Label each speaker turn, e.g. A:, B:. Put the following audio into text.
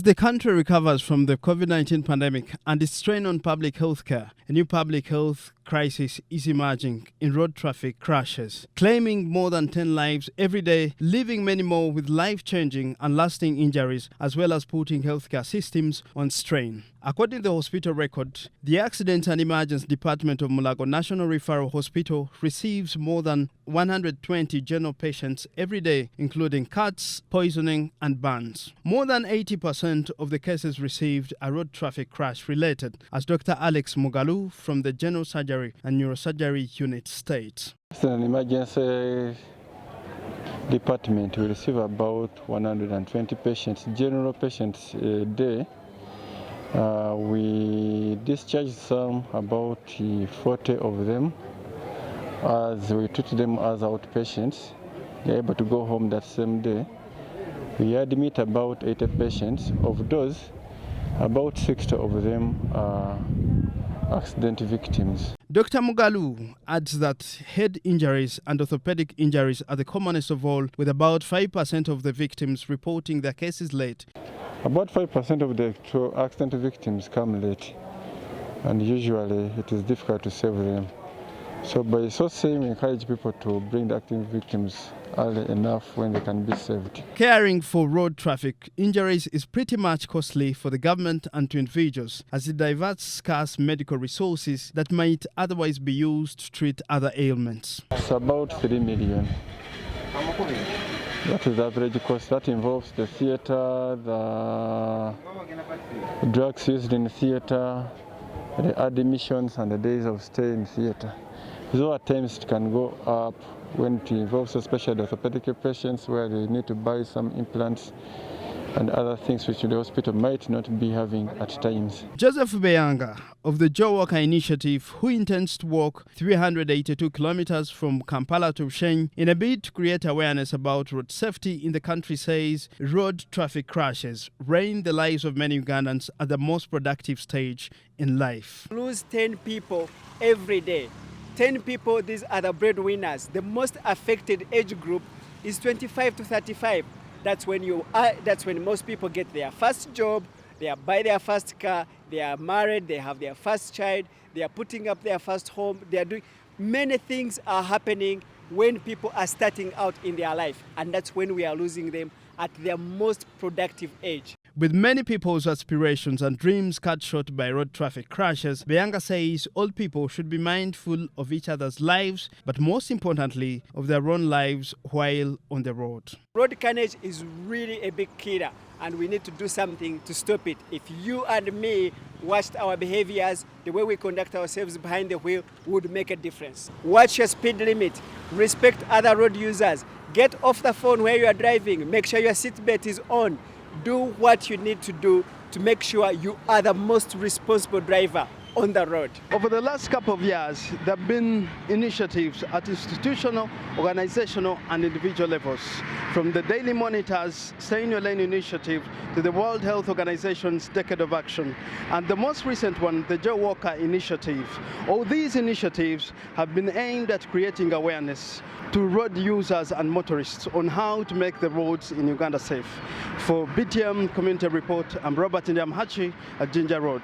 A: the country recovers from the COVID-19 pandemic and its strain on public health care, a new public health crisis is emerging in road traffic crashes, claiming more than 10 lives every day, leaving many more with life-changing and lasting injuries, as well as putting healthcare systems on strain. According to the hospital record, the Accident and Emergency Department of Mulago National Referral Hospital receives more than 120 general patients every day, including cuts, poisoning, and burns. More than 80% of the cases received are road traffic crash related, as Dr. Alex Mugalu from the General Surgery and Neurosurgery Unit states.
B: In an emergency department, we receive about 120 patients, general patients a day. We discharge some, about 40 of them, as we treat them as outpatients. They're able to go home that same day. We admit about 80 patients. Of those, about 60 of them are accident victims.
A: Dr. Mugalu adds that head injuries and orthopedic injuries are the commonest of all, with about 5% of the victims reporting their cases late.
B: About 5% of the accident victims come late, and usually it is difficult to save them. So by so saying, we encourage people to bring the accident victims early enough when they can be saved.
A: Caring for road traffic injuries is pretty much costly for the government and to individuals, as it diverts scarce medical resources that might otherwise be used to treat other ailments.
B: It's about 3 million. That is the average cost. That involves the theatre, the drugs used in the theatre, the admissions and the days of stay in theatre. So at times it can go up when it involves especially the orthopedic patients, where they need to buy some implants and other things which the hospital might not be having at times.
A: Joseph Beyanga of the Joe Walker Initiative, who intends to walk 382 kilometers from Kampala to Bushenyi in a bid to create awareness about road safety in the country, says road traffic crashes ruin the lives of many Ugandans at the most productive stage in life.
C: Lose 10 people every day. 10 people, these are the breadwinners. The most affected age group is 25 to 35. That's when most people get their first job, they buy their first car, they are married, they have their first child, they are putting up their first home. They are doing many things are happening when people are starting out in their life, and that's when we are losing them at their most productive age.
A: With many people's aspirations and dreams cut short by road traffic crashes, Beyanga says all people should be mindful of each other's lives, but most importantly, of their own lives while on the road.
C: Road carnage is really a big killer, and we need to do something to stop it. If you and me watched our behaviors, the way we conduct ourselves behind the wheel would make a difference. Watch your speed limit, respect other road users, get off the phone where you are driving, make sure your seatbelt is on. Do what you need to do to make sure you are the most responsible driver on the road.
A: Over the last couple of years, there have been initiatives at institutional, organizational, and individual levels, from the Daily Monitor's Stay in Your Lane initiative to the World Health Organization's Decade of Action, and the most recent one, the Joe Walker Initiative. All these initiatives have been aimed at creating awareness to road users and motorists on how to make the roads in Uganda safe. For BTM Community Report, I'm Robert Ndiamhachi at Jinja Road.